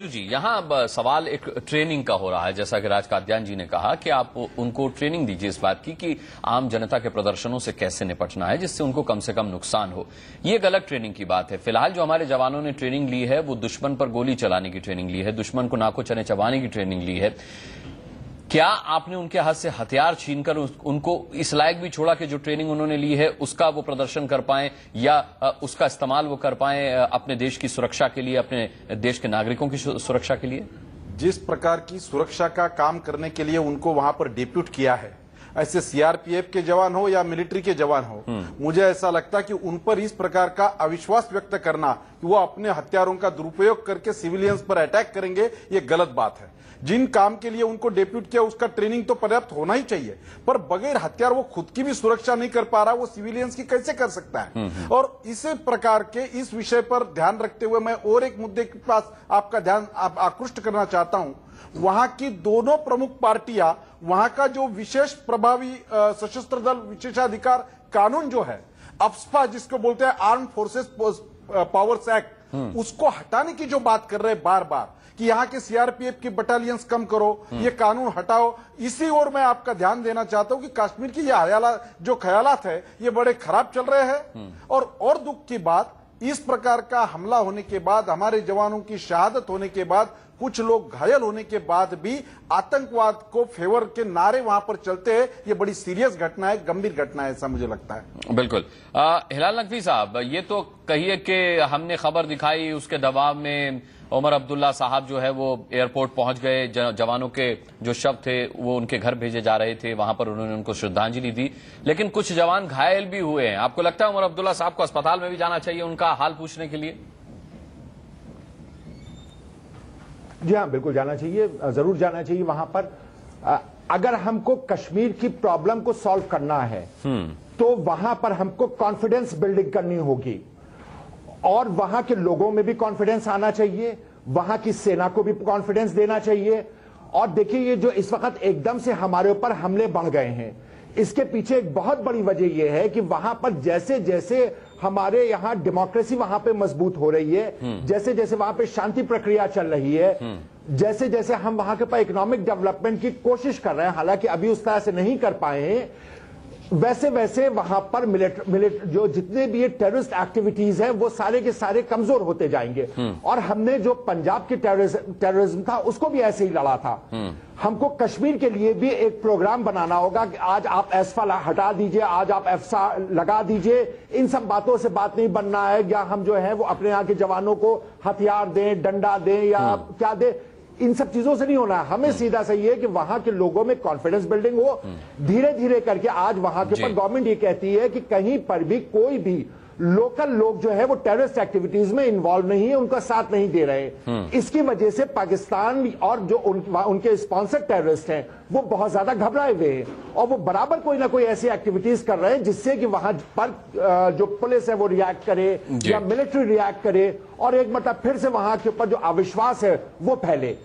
जी, यहाँ सवाल एक ट्रेनिंग का हो रहा है। जैसा कि राज कात्यायन जी ने कहा कि आप उनको ट्रेनिंग दीजिए इस बात की कि आम जनता के प्रदर्शनों से कैसे निपटना है जिससे उनको कम से कम नुकसान हो। ये गलत ट्रेनिंग की बात है। फिलहाल जो हमारे जवानों ने ट्रेनिंग ली है वो दुश्मन पर गोली चलाने की ट्रेनिंग ली है, दुश्मन को नाको चने चबाने की ट्रेनिंग ली है। क्या आपने उनके हाथ से हथियार छीनकर उनको इस लायक भी छोड़ा कि जो ट्रेनिंग उन्होंने ली है उसका वो प्रदर्शन कर पाएं या उसका इस्तेमाल वो कर पाएं अपने देश की सुरक्षा के लिए, अपने देश के नागरिकों की सुरक्षा के लिए? जिस प्रकार की सुरक्षा का काम करने के लिए उनको वहां पर डिप्यूट किया है, ऐसे सीआरपीएफ के जवान हो या मिलिट्री के जवान हो, मुझे ऐसा लगता है कि उन पर इस प्रकार का अविश्वास व्यक्त करना कि वो अपने हथियारों का दुरुपयोग करके सिविलियंस पर अटैक करेंगे, ये गलत बात है। जिन काम के लिए उनको डेप्यूट किया उसका ट्रेनिंग तो पर्याप्त होना ही चाहिए, पर बगैर हथियार वो खुद की भी सुरक्षा नहीं कर पा रहा, वो सिविलियंस की कैसे कर सकता है? और इसी प्रकार के इस विषय पर ध्यान रखते हुए मैं और एक मुद्दे के पास आपका ध्यान आकृष्ट करना चाहता हूं। वहां की दोनों प्रमुख पार्टियां, वहां का जो विशेष प्रभावी सशस्त्र दल विशेषाधिकार कानून जो है, अफ्स्पा जिसको बोलते हैं आर्म फोर्सेस पावर्स एक्ट, उसको हटाने की जो बात कर रहे हैं बार बार कि यहाँ के सीआरपीएफ की बटालियंस कम करो, ये कानून हटाओ, इसी ओर मैं आपका ध्यान देना चाहता हूं कि कश्मीर की जो ख्यालात है ये बड़े खराब चल रहे हैं। और दुख की बात, इस प्रकार का हमला होने के बाद, हमारे जवानों की शहादत होने के बाद, कुछ लोग घायल होने के बाद भी आतंकवाद को फेवर के नारे वहां पर चलते हैं, ये बड़ी सीरियस घटना है, गंभीर घटना है, ऐसा मुझे लगता है। बिल्कुल। हिलाल नकवी साहब, ये तो कहिए कि हमने खबर दिखाई, उसके दबाव में उमर अब्दुल्ला साहब जो है वो एयरपोर्ट पहुंच गए, जवानों के जो शव थे वो उनके घर भेजे जा रहे थे, वहां पर उन्होंने उनको श्रद्धांजलि दी, लेकिन कुछ जवान घायल भी हुए हैं। आपको लगता है उमर अब्दुल्ला साहब को अस्पताल में भी जाना चाहिए उनका हाल पूछने के लिए? जी हाँ, बिल्कुल जाना चाहिए, जरूर जाना चाहिए वहां पर। अगर हमको कश्मीर की प्रॉब्लम को सॉल्व करना है तो वहां पर हमको कॉन्फिडेंस बिल्डिंग करनी होगी और वहां के लोगों में भी कॉन्फिडेंस आना चाहिए, वहां की सेना को भी कॉन्फिडेंस देना चाहिए। और देखिए, ये जो इस वक्त एकदम से हमारे ऊपर हमले बढ़ गए हैं, इसके पीछे एक बहुत बड़ी वजह यह है कि वहां पर जैसे जैसे हमारे यहां डेमोक्रेसी वहां पे मजबूत हो रही है, जैसे जैसे वहां पे शांति प्रक्रिया चल रही है, जैसे जैसे हम वहां के ऊपर इकोनॉमिक डेवलपमेंट की कोशिश कर रहे हैं, हालांकि अभी उस तरह से नहीं कर पाए हैं, वैसे वैसे वहां पर जो जितने भी ये टेररिस्ट एक्टिविटीज हैं वो सारे के सारे कमजोर होते जाएंगे। और हमने जो पंजाब की टेररिज्म था उसको भी ऐसे ही लड़ा था। हमको कश्मीर के लिए भी एक प्रोग्राम बनाना होगा कि आज आप एसफा हटा दीजिए, आज आप एफसा लगा दीजिए, इन सब बातों से बात नहीं बनना है। या हम जो है वो अपने यहाँ के जवानों को हथियार दें, डंडा दें या क्या दें, इन सब चीजों से नहीं होना है। हमें सीधा सही है कि वहां के लोगों में कॉन्फिडेंस बिल्डिंग हो, धीरे धीरे करके। आज वहां के ऊपर गवर्नमेंट ये कहती है कि कहीं पर भी कोई भी लोकल लोग जो है वो टेररिस्ट एक्टिविटीज में इन्वॉल्व नहीं है, उनका साथ नहीं दे रहे। इसकी वजह से पाकिस्तान और जो उनके स्पॉन्सर टेररिस्ट हैं वो बहुत ज्यादा घबराए हुए हैं और वो बराबर कोई ना कोई ऐसी एक्टिविटीज कर रहे हैं जिससे कि वहां पर जो पुलिस है वो रिएक्ट करे या मिलिट्री रिएक्ट करे और एक मतलब फिर से वहां के ऊपर जो अविश्वास है वो फैले।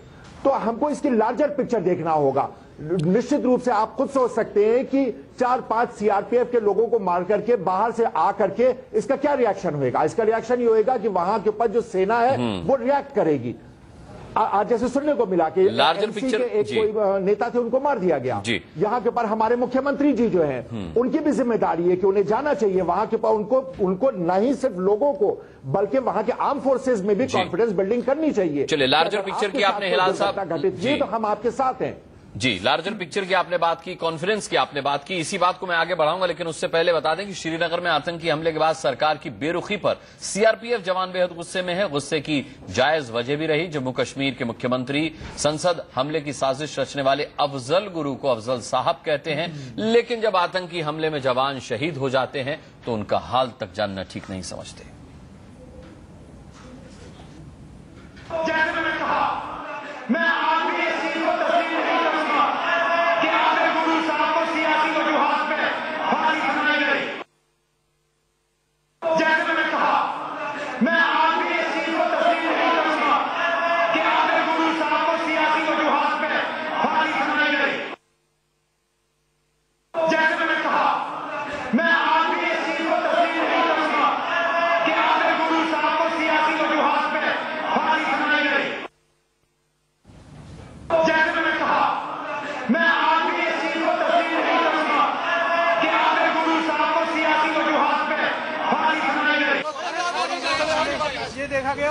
तो हमको इसकी लार्जर पिक्चर देखना होगा। निश्चित रूप से आप खुद सोच सकते हैं कि 4-5 सीआरपीएफ के लोगों को मार करके बाहर से आ करके इसका क्या रिएक्शन होएगा? इसका रिएक्शन ये होएगा कि वहां के ऊपर जो सेना है वो रिएक्ट करेगी। आज जैसे सुनने को मिला कि लार्जर पिक्चर के एक कोई नेता थे, उनको मार दिया गया। यहाँ के ऊपर हमारे मुख्यमंत्री जी जो हैं उनकी भी जिम्मेदारी है कि उन्हें जाना चाहिए वहां के ऊपर। उनको न ही सिर्फ लोगों को बल्कि वहां के आर्म फोर्सेज में भी कॉन्फिडेंस बिल्डिंग करनी चाहिए। चलिए, लार्जर पिक्चर की आपने हिलाल साहब घटित की तो हम आपके साथ हैं। जी, लार्जर पिक्चर की आपने बात की, कॉन्फ्रेंस की आपने बात की, इसी बात को मैं आगे बढ़ाऊंगा, लेकिन उससे पहले बता दें कि श्रीनगर में आतंकी हमले के बाद सरकार की बेरुखी पर सीआरपीएफ जवान बेहद गुस्से में है। गुस्से की जायज वजह भी रही। जम्मू कश्मीर के मुख्यमंत्री संसद हमले की साजिश रचने वाले अफजल गुरु को अफजल साहब कहते हैं, लेकिन जब आतंकी हमले में जवान शहीद हो जाते हैं तो उनका हाल तक जानना ठीक नहीं समझते।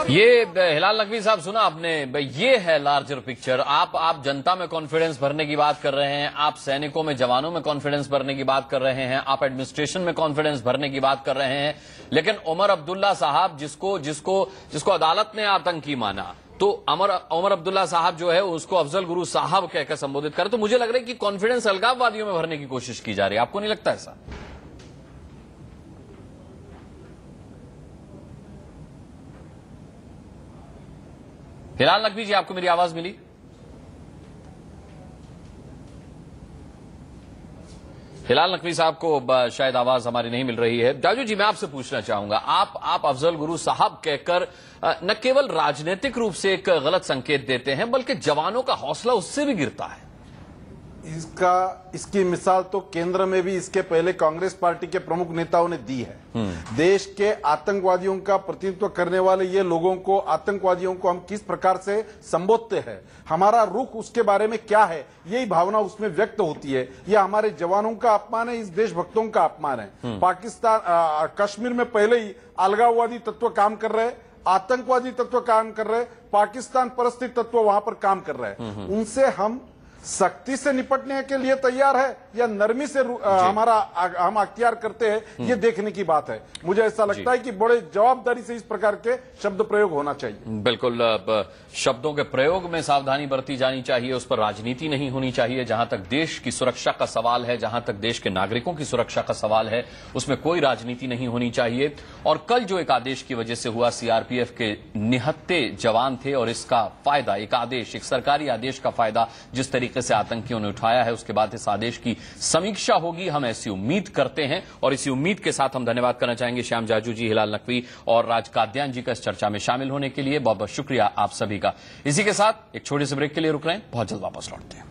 ये हिलाल नकवी साहब सुना आपने, ये है लार्जर पिक्चर। आप जनता में कॉन्फिडेंस भरने की बात कर रहे हैं, आप सैनिकों में, जवानों में कॉन्फिडेंस भरने की बात कर रहे हैं, आप एडमिनिस्ट्रेशन में कॉन्फिडेंस भरने की बात कर रहे हैं, लेकिन उमर अब्दुल्ला साहब जिसको अदालत ने आतंकी माना, तो उमर अब्दुल्ला साहब जो है उसको अफजल गुरु साहब कहकर संबोधित करे। तो मुझे लग रहा है कि कॉन्फिडेंस अलगाववादियों में भरने की कोशिश की जा रही है। आपको नहीं लगता ऐसा? हिलाल नकवी जी, आपको मेरी आवाज मिली? हिलाल नकवी साहब को शायद आवाज हमारी नहीं मिल रही है। जाजू जी, मैं आपसे पूछना चाहूंगा, आप अफजल गुरु साहब कहकर न केवल राजनीतिक रूप से एक गलत संकेत देते हैं, बल्कि जवानों का हौसला उससे भी गिरता है। इसकी मिसाल तो केंद्र में भी इसके पहले कांग्रेस पार्टी के प्रमुख नेताओं ने दी है। देश के आतंकवादियों का प्रतिनिधित्व करने वाले ये लोगों को, आतंकवादियों को हम किस प्रकार से संबोधते हैं, हमारा रुख उसके बारे में क्या है, यही भावना उसमें व्यक्त होती है। यह हमारे जवानों का अपमान है, इस देशभक्तों का अपमान है। पाकिस्तान, कश्मीर में पहले ही अलगाववादी तत्व काम कर रहे, आतंकवादी तत्व काम कर रहे, पाकिस्तान परस्ती तत्व वहां पर काम कर रहे हैं। उनसे हम सख्ती से निपटने के लिए तैयार है या नरमी से हम अख्तियार करते हैं, ये देखने की बात है। मुझे ऐसा लगता है कि बड़े जवाबदारी से इस प्रकार के शब्द प्रयोग होना चाहिए। बिल्कुल, शब्दों के प्रयोग में सावधानी बरती जानी चाहिए, उस पर राजनीति नहीं होनी चाहिए। जहां तक देश की सुरक्षा का सवाल है, जहां तक देश के नागरिकों की सुरक्षा का सवाल है, उसमें कोई राजनीति नहीं होनी चाहिए। और कल जो एक आदेश की वजह से हुआ, सीआरपीएफ के निहत्ते जवान थे और इसका फायदा, एक आदेश, एक सरकारी आदेश का फायदा जिस तरीके से आतंकियों ने उठाया है, उसके बाद इस आदेश की समीक्षा होगी, हम ऐसी उम्मीद करते हैं। और इसी उम्मीद के साथ हम धन्यवाद करना चाहेंगे श्याम जाजू जी, हिलाल नकवी और राज कादयान जी का इस चर्चा में शामिल होने के लिए। बहुत बहुत शुक्रिया आप सभी का। इसी के साथ एक छोटे से ब्रेक के लिए रुक रहे हैं, बहुत जल्द वापस लौटते हैं।